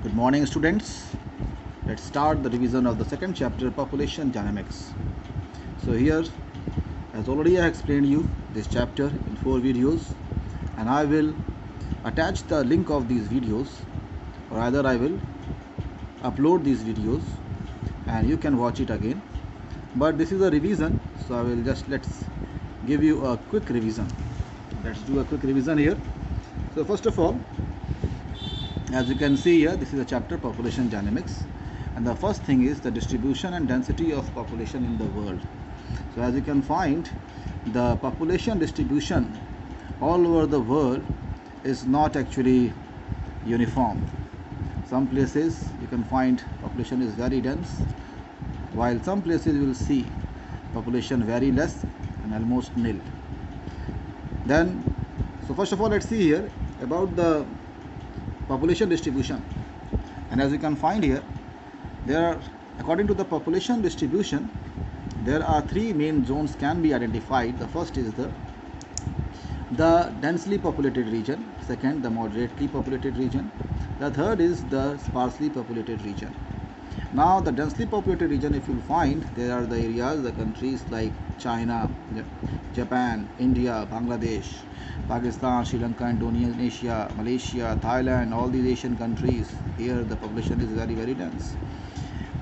Good morning, students. Let's start the revision of the second chapter, Population Dynamics. So here, as already I explained you this chapter in 4 videos, and I will attach the link of these videos, or either I will upload these videos and you can watch it again. But this is a revision, so I will let's give you a quick revision. Let's do a quick revision here. So first of all, as you can see here, this is a chapter, Population Dynamics, and the first thing is the distribution and density of population in the world. So as you can find, the population distribution all over the world is not actually uniform. Some places you can find population is very dense, while some places you will see population very less and almost nil. Then, so first of all, let's see here about the population distribution. And as you can find here, according to the population distribution, there are 3 main zones can be identified. The first is the densely populated region, second the moderately populated region, the third is the sparsely populated region. Now the densely populated region, if you find, there are the areas, the countries like China, Japan, India, Bangladesh, Pakistan, Sri Lanka, Indonesia, Malaysia, Thailand, all these Asian countries. Here the population is very, very dense.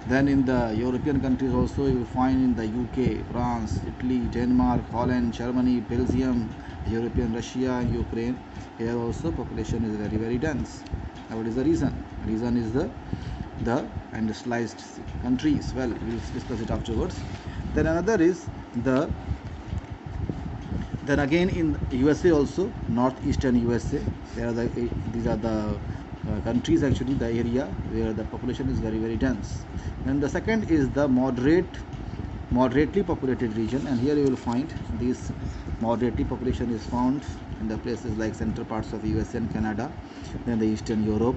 Then in the European countries also you will find in the UK, France, Italy, Denmark, Holland, Germany, Belgium, European Russia and Ukraine. Here also population is very, very dense. Now what is the reason? Reason is the industrialized countries. Well, we will discuss it afterwards. Then another is then again in USA also, northeastern USA, these are the countries, actually the area where the population is very, very dense. And the second is the moderately populated region, and here you will find this moderately population is found in the places like central parts of USA and Canada, then the Eastern Europe,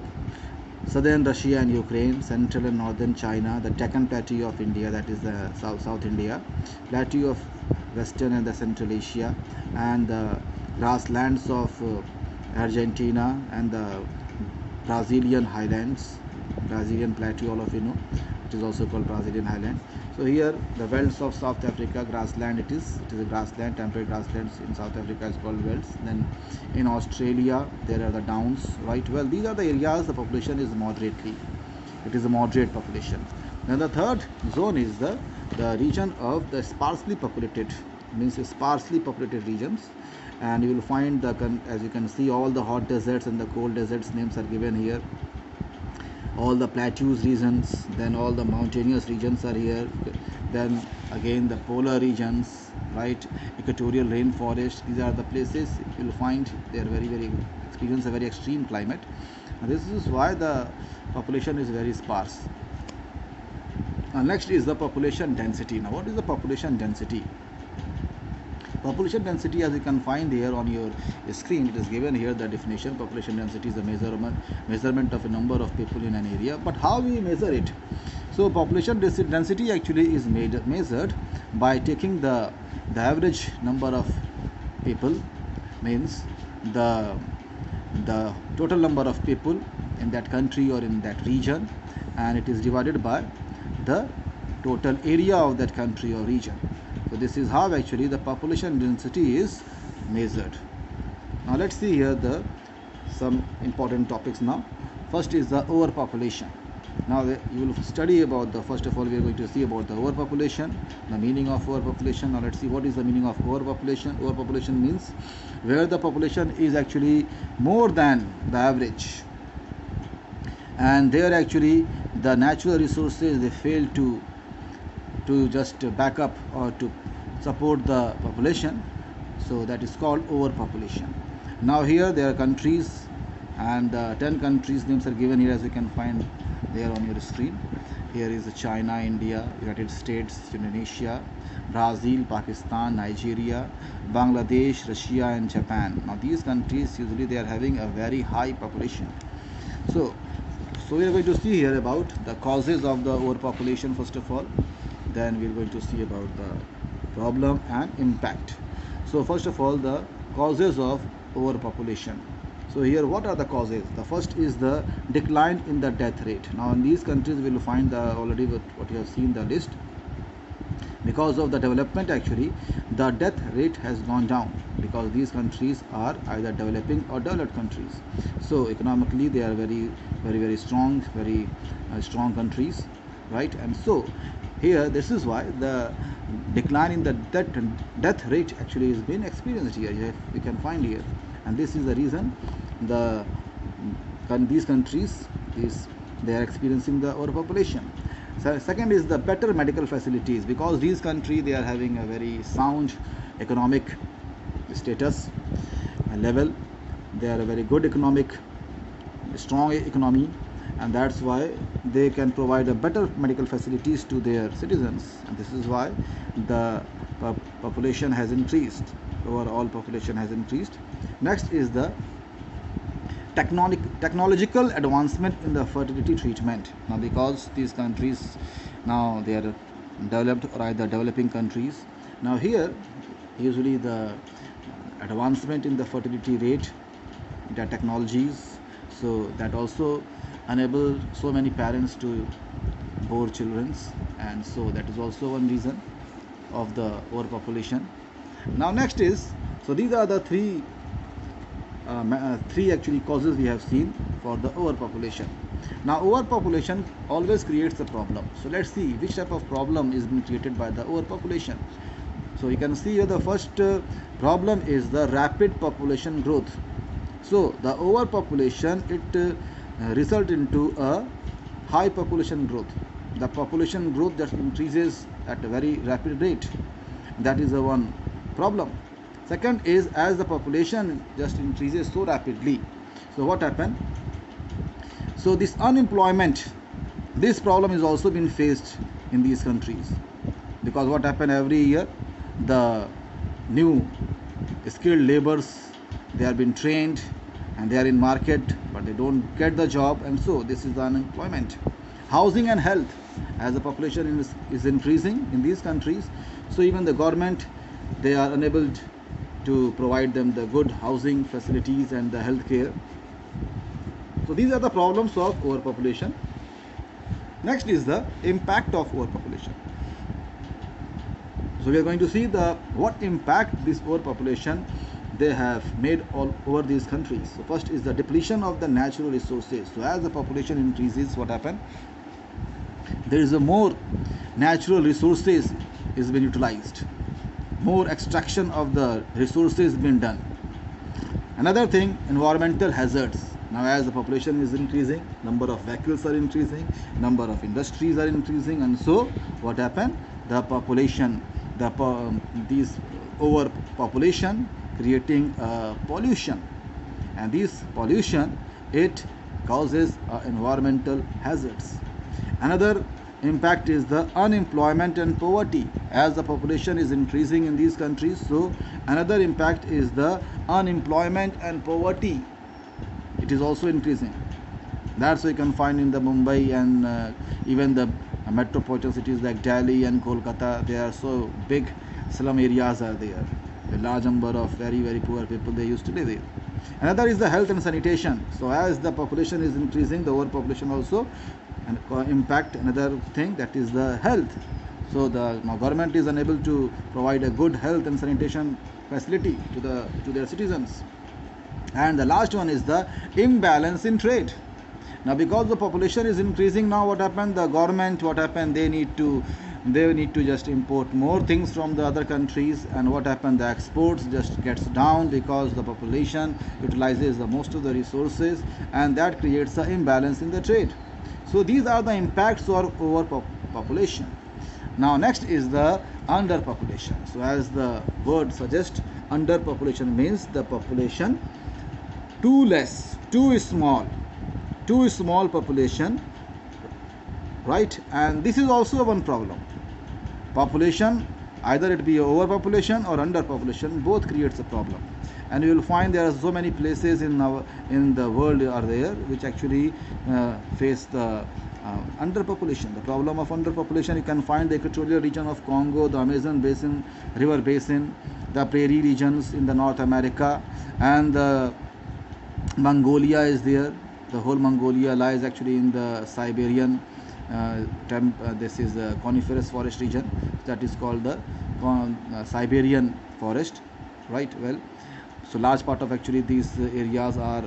southern Russia and Ukraine, central and northern China, the Deccan Plateau of India, that is the South India, plateau of Western and the Central Asia, and the grasslands of Argentina and the Brazilian highlands, Brazilian plateau, all of you know, it is also called Brazilian highland. So here the velds of South Africa, grassland, it is a grassland, temperate grasslands in South Africa is called velds. Then in Australia there are the downs, right? Well, these are the areas the population is moderately, it is a moderate population. Then the third zone is the region of the sparsely populated, means sparsely populated regions, and you will find as you can see, all the hot deserts and the cold deserts names are given here, all the plateaus regions, then all the mountainous regions are here, then again the polar regions, right, equatorial rainforest. These are the places you will find they are very, very experience a very extreme climate, and this is why the population is very sparse. Next is the population density. Now what is the population density? Population density, as you can find here on your screen, it is given here the definition. Population density is the measurement of a number of people in an area. But how we measure it? So population density actually is measured by taking the average number of people, means the total number of people in that country or in that region, and it is divided by the total area of that country or region. So this is how actually the population density is measured. Now let's see here some important topics now. First is the overpopulation. Now you will study about first of all we are going to see about the overpopulation, the meaning of overpopulation. Now let's see what is the meaning of overpopulation. Overpopulation means where the population is actually more than the average, and there actually the natural resources they fail to just back up or to support the population, so that is called overpopulation. Now here there are countries, and 10 countries names are given here, as you can find there on your screen. Here is China, India, United States, Indonesia, Brazil, Pakistan, Nigeria, Bangladesh, Russia and Japan. Now these countries usually they are having a very high population. So we are going to see here about the causes of the overpopulation first of all. Then we are going to see about the problem and impact. So first of all, the causes of overpopulation. So So here, what are the causes? The first is the decline in the death rate. Now in these countries we will find the already what you have seen the list. Because of the development, actually the death rate has gone down, because these countries are either developing or developed countries. So economically they are very strong, very strong countries, right? And so here, this is why the decline in the death rate actually is being experienced here. We can find here, and this is the reason these countries they are experiencing the overpopulation. So second is the better medical facilities, because these countries they are having a very sound economic status level. They are a very good economic, strong economy, and that's why they can provide a better medical facilities to their citizens, and this is why the population has increased. Overall population has increased. Next is the technological advancement in the fertility treatment. Now because these countries now they are developed or either developing countries, now here usually the advancement in the fertility rate, the technologies, so that also enable so many parents to bore children, and so that is also one reason of the overpopulation. Now next is, so these are the three actually causes we have seen for the overpopulation. Now overpopulation always creates a problem. So let's see which type of problem is being created by the overpopulation. So you can see here the first problem is the rapid population growth. So the overpopulation it result into a high population growth. The population growth that increases at a very rapid rate. That is the one problem. Second is, as the population just increases so rapidly, so what happened? So this unemployment, this problem is also being faced in these countries, because what happened every year, the new skilled laborers, they are being trained and they are in market, but they don't get the job, and so this is the unemployment. Housing and health, as the population is increasing in these countries, so even the government they are unable to provide them the good housing facilities and the health care. So these are the problems of overpopulation. Next is the impact of overpopulation. So we are going to see what impact this overpopulation they have made all over these countries. So first is the depletion of the natural resources. So as the population increases, what happens? There is a more natural resources is being utilized, more extraction of the resources being done. Another thing, environmental hazards. Now as the population is increasing, number of vehicles are increasing, number of industries are increasing, and so what happened? The population, these overpopulation creating pollution, and this pollution it causes environmental hazards. Another impact is the unemployment and poverty. As the population is increasing in these countries, so another impact is the unemployment and poverty. It is also increasing. That's why you can find in the Mumbai and even the metropolitan cities like Delhi and Kolkata, they are so big slum areas are there. A large number of very poor people they used to live there. Another is the health and sanitation. So as the population is increasing, the overpopulation also and impact another thing, that is the health. So the government is unable to provide a good health and sanitation facility to their citizens. And the last one is the imbalance in trade. Now because the population is increasing, now what happened? The government, what happened? They need to just import more things from the other countries, and what happened? The exports just gets down because the population utilizes the most of the resources, and that creates an imbalance in the trade. So these are the impacts of overpopulation. Now next is the underpopulation. So as the word suggests, underpopulation means the population too less, too small population, right? And this is also one problem. Population, either it be overpopulation or underpopulation, both creates a problem. And you will find there are so many places in the world are there which actually face the underpopulation. The problem of underpopulation, you can find the equatorial region of Congo, the Amazon basin, river basin, the prairie regions in the North America, and the Mongolia is there. The whole Mongolia lies actually in the Siberian this is a coniferous forest region that is called the Siberian forest, right? Well, so large part of actually these areas are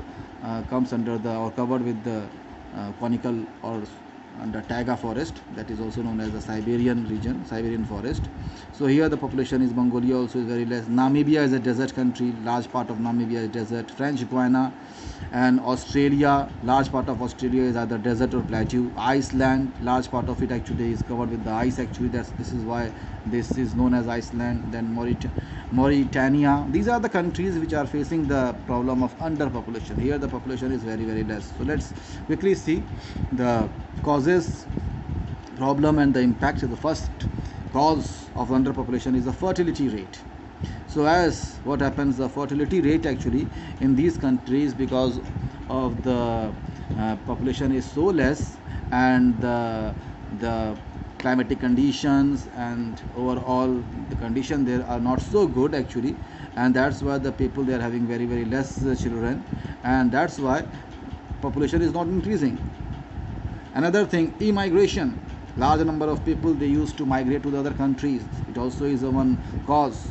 comes under the or covered with the conical or under taiga forest, that is also known as the Siberian region, Siberian forest. So here the population is Mongolia also is very less. Namibia is a desert country, large part of Namibia is desert. French Guiana and Australia, large part of Australia is either desert or plateau. Iceland, large part of it actually is covered with the ice actually, this is why this is known as Iceland. Then Mauritania, these are the countries which are facing the problem of underpopulation. Here the population is very very less. So let's quickly see the causes, problem and the impact. The first cause of underpopulation is the fertility rate. So as what happens, the fertility rate actually in these countries, because of the population is so less, and the climatic conditions and overall the condition there are not so good actually, and that's why the people they are having very very less children, and that's why population is not increasing. Another thing, immigration. Large number of people they used to migrate to the other countries. It also is one cause.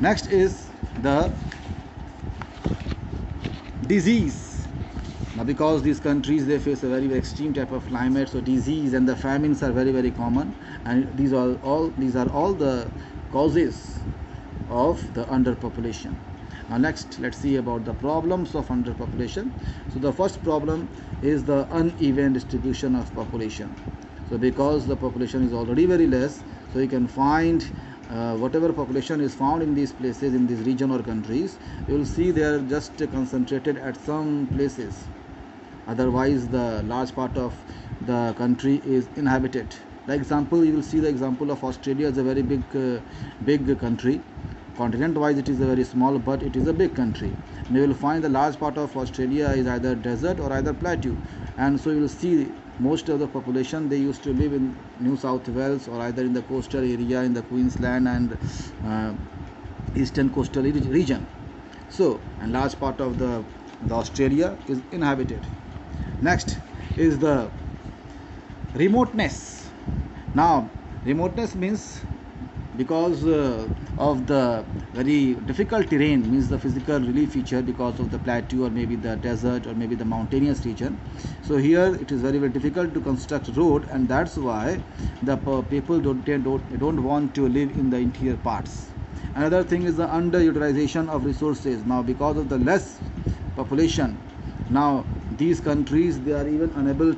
Next is the disease. Now because these countries they face a very, very extreme type of climate, so disease and the famines are very very common, and these are all the causes of the underpopulation. Now next, let's see about the problems of underpopulation. So the first problem is the uneven distribution of population. So because the population is already very less, so you can find whatever population is found in these places, in this region or countries, you will see they are just concentrated at some places. Otherwise the large part of the country is inhabited. The example, you will see the example of Australia is a very big country. Continent wise it is a very small, but it is a big country, and you will find the large part of Australia is either desert or either plateau. And so you will see most of the population they used to live in New South Wales or either in the coastal area in the Queensland and eastern coastal region. So, and large part of the Australia is inhabited. Next is the remoteness. Now remoteness means because of the very difficult terrain, means the physical relief feature, because of the plateau or maybe the desert or maybe the mountainous region. So here it is very very difficult to construct road, and that's why the people don't want to live in the interior parts. Another thing is the underutilization of resources. Now because of the less population, now these countries they are even unable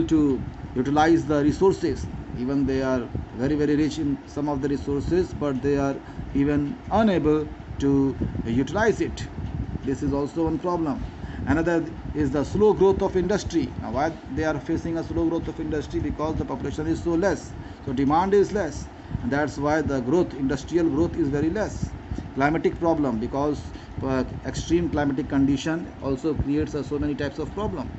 to utilize the resources. Even they are very very rich in some of the resources, but they are even unable to utilize it. This is also one problem. Another is the slow growth of industry. Now why they are facing a slow growth of industry? Because the population is so less, so demand is less, and that's why the growth, industrial growth is very less. Climatic problem, because extreme climatic condition also creates so many types of problem.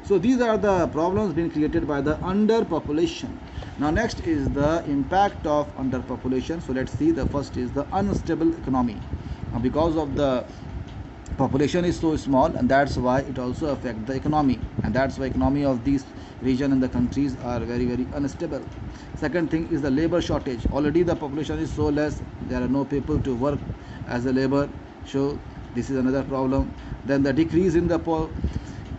So these are the problems being created by the underpopulation. Now next is the impact of underpopulation. So let's see, the first is the unstable economy. Now because of the population is so small, and that's why it also affects the economy, and that's why economy of these region and the countries are very very unstable. Second thing is the labor shortage. Already the population is so less, there are no people to work as a labor, so this is another problem. Then the decrease in the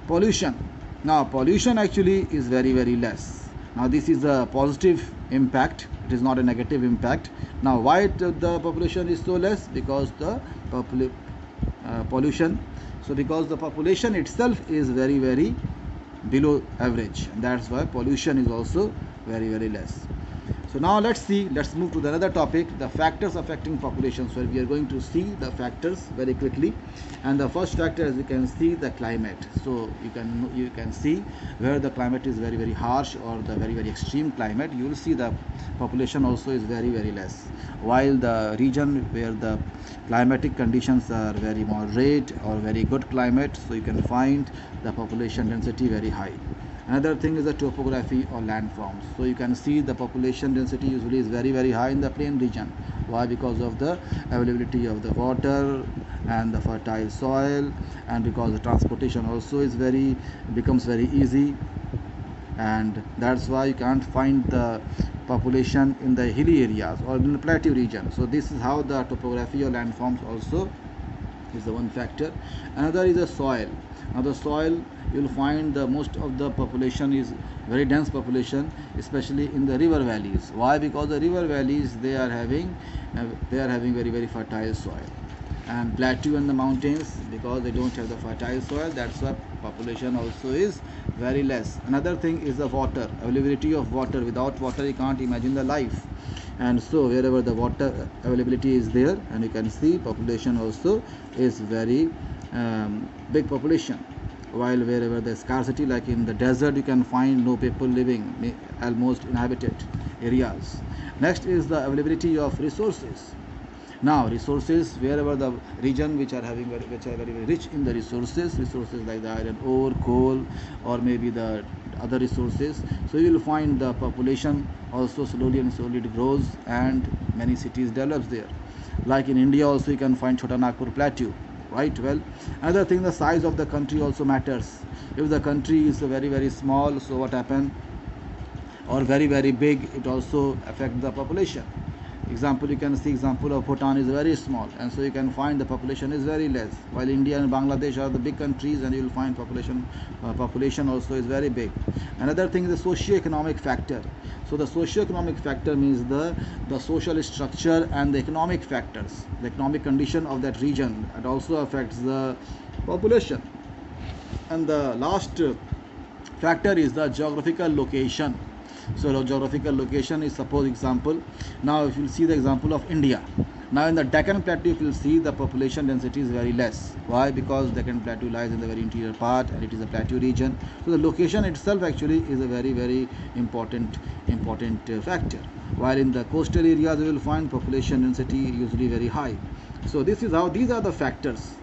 pollution. Now pollution actually is very very less. Now this is a positive impact, it is not a negative impact. Now why the population is so less? Because the pollution. So because the population itself is very very below average, and that's why pollution is also very very less. So now let's move to the another topic, the factors affecting population. So we are going to see the factors very quickly, and the first factor, as you can see, the climate. So you can see where the climate is very very harsh or the very very extreme climate, you will see the population also is very very less, while the region where the climatic conditions are very moderate or very good climate, so you can find the population density very high. Another thing is the topography or landforms. So you can see the population density usually is very very high in the plain region, Why? Because of the availability of the water and the fertile soil, and because the transportation also is becomes very easy, and that's why you can't find the population in the hilly areas or in the plateau region. So this is how the topography or landforms also is the one factor. Another is the soil. Now the soil, you will find the most of the population is very dense population, especially in the river valleys. Why? Because the river valleys, they are having very fertile soil, and plateau and the mountains, because they don't have the fertile soil, that's why population also is very less. Another thing is the water, availability of water. Without water you can't imagine the life, and so wherever the water availability is there, and you can see population also is very big population. While wherever the scarcity, like in the desert, you can find no people living, almost inhabited areas. Next is the availability of resources. Now resources, wherever the region which are very rich in the resources like the iron ore, coal, or maybe the other resources, so you will find the population also slowly it grows, and many cities develops there. Like in India also you can find Chota Nagpur plateau, right? Well, another thing, the size of the country also matters. If the country is very small, so what happen, or very big, it also affect the population. Example, you can see example of Bhutan is very small, and so you can find the population is very less, while India and Bangladesh are the big countries, and you will find population also is very big. Another thing is the socio-economic factor. So the socio-economic factor means the social structure and the economic factors, the economic condition of that region, it also affects the population. And the last factor is the geographical location. So the geographical location is, suppose example, now if you see the example of India, now in the Deccan Plateau, if you see the population density is very less. Why? Because Deccan Plateau lies in the very interior part, and it is a plateau region. So the location itself actually is a very important factor. While in the coastal areas, you will find population density usually very high. So this is how, these are the factors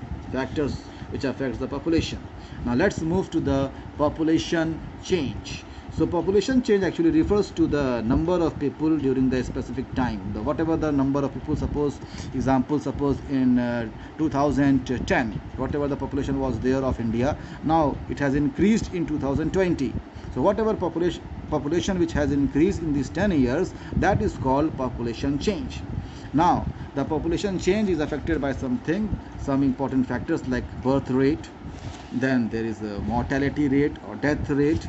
which affects the population. Now let's move to the population change. So population change actually refers to the number of people during the specific time. Whatever the number of people, suppose in 2010, whatever the population was there of India, now it has increased in 2020. So whatever population which has increased in these 10 years, that is called population change. Now the population change is affected by some important factors like birth rate, then there is a mortality rate or death rate.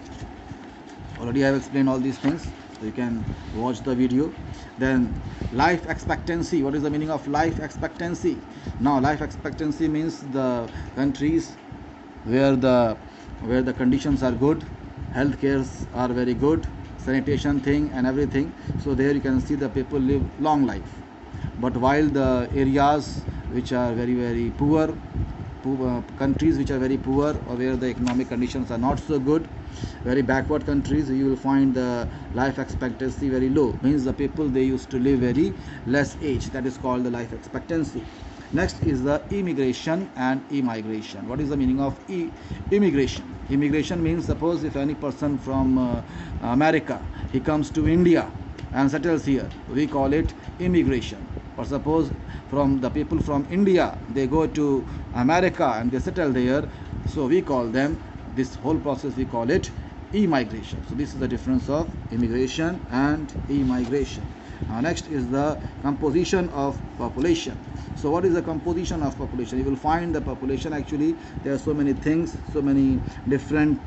Already I have explained all these things, so you can watch the video. Then life expectancy. What is the meaning of life expectancy? Now life expectancy means the countries where the conditions are good, health cares are very good, sanitation thing and everything, so there you can see the people live long life. But while the areas which are very poor, countries which are very poor, or where the economic conditions are not so good, very backward countries, you will find the life expectancy very low, means the people, they used to live very less age. That is called the life expectancy. Next is the immigration and immigration. What is the meaning of immigration? Immigration means, suppose if any person from America, he comes to India and settles here, we call it immigration. Or suppose from the people from India, they go to America and they settle there, so we call them, this whole process we call it immigration. So this is the difference of immigration and immigration. Next is the composition of population. So what is the composition of population? You will find the population, actually there are so many things, so many different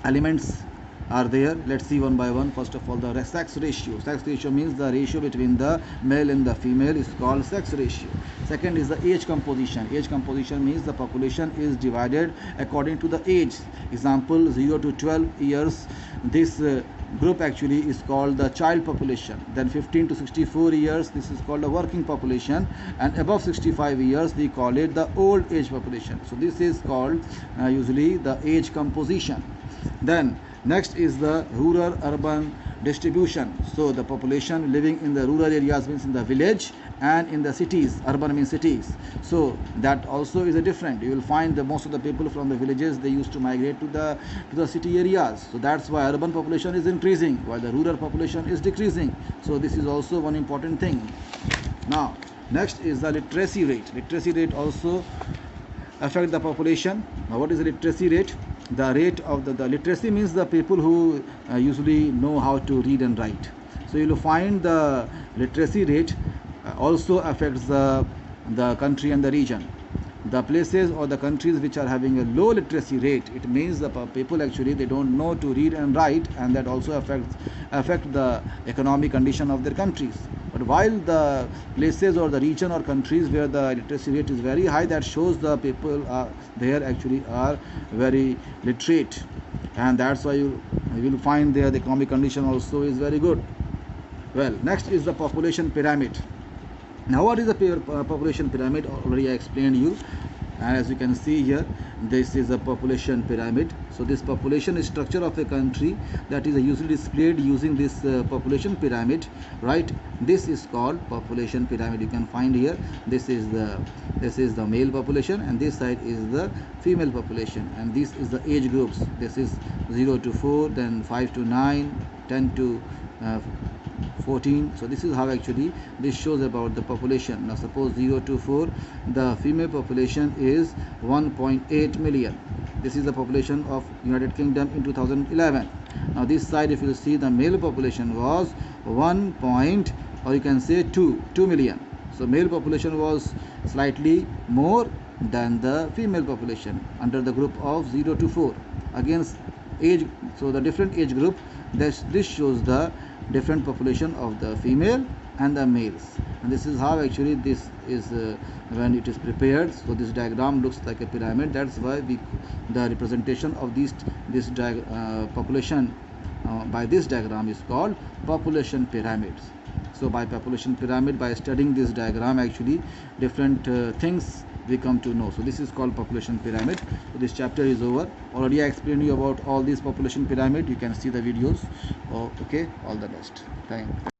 elements are there. Let's see one by one. First of all, the sex ratio. Sex ratio means the ratio between the male and the female is called sex ratio. Second is the age composition. Age composition means the population is divided according to the age. Example, 0 to 12 years, this group actually is called the child population. Then 15 to 64 years, this is called the working population, and above 65 years we call it the old age population. So this is called usually the age composition. Then next is the rural urban distribution. So the population living in the rural areas, means in the village, and in the cities. Urban means cities, so that also is a different. You will find the most of the people from the villages, they used to migrate to the city areas, so that's why urban population is increasing while the rural population is decreasing. So this is also one important thing. Now next is the literacy rate. Literacy rate also affect the population. Now what is the literacy rate? The rate of the literacy means the people who usually know how to read and write. So you will find the literacy rate also affects the country and the region. The places or the countries which are having a low literacy rate, it means the people actually they don't know to read and write, and that also affect the economic condition of their countries. But while the places or the region or countries where the literacy rate is very high, that shows the people are there actually are very literate, and that's why you will find there the economic condition also is very good. Well, next is the population pyramid. Now what is the population pyramid? Already I explained you, and as you can see here, this is a population pyramid. So this population structure of a country, that is usually displayed using this population pyramid, right? This is called population pyramid. You can find here, this is the male population, and this side is the female population, and this is the age groups. This is 0 to 4, then 5 to 9, 10 to 14. So this is how actually this shows about the population. Now suppose 0 to 4, the female population is 1.8 million. This is the population of United Kingdom in 2011. Now this side, if you see, the male population was 1 point, or you can say 2 million. So male population was slightly more than the female population under the group of 0 to 4 against age. So the different age group, this shows the different population of the female and the males, and this is how actually this is when it is prepared. So this diagram looks like a pyramid. That's why the representation of this population by this diagram is called population pyramids. So by population pyramid, by studying this diagram, actually different things we come to know. So this is called population pyramid. So this chapter is over. Already I explained you about all these population pyramid. You can see the videos. Okay, all the best. Thank you.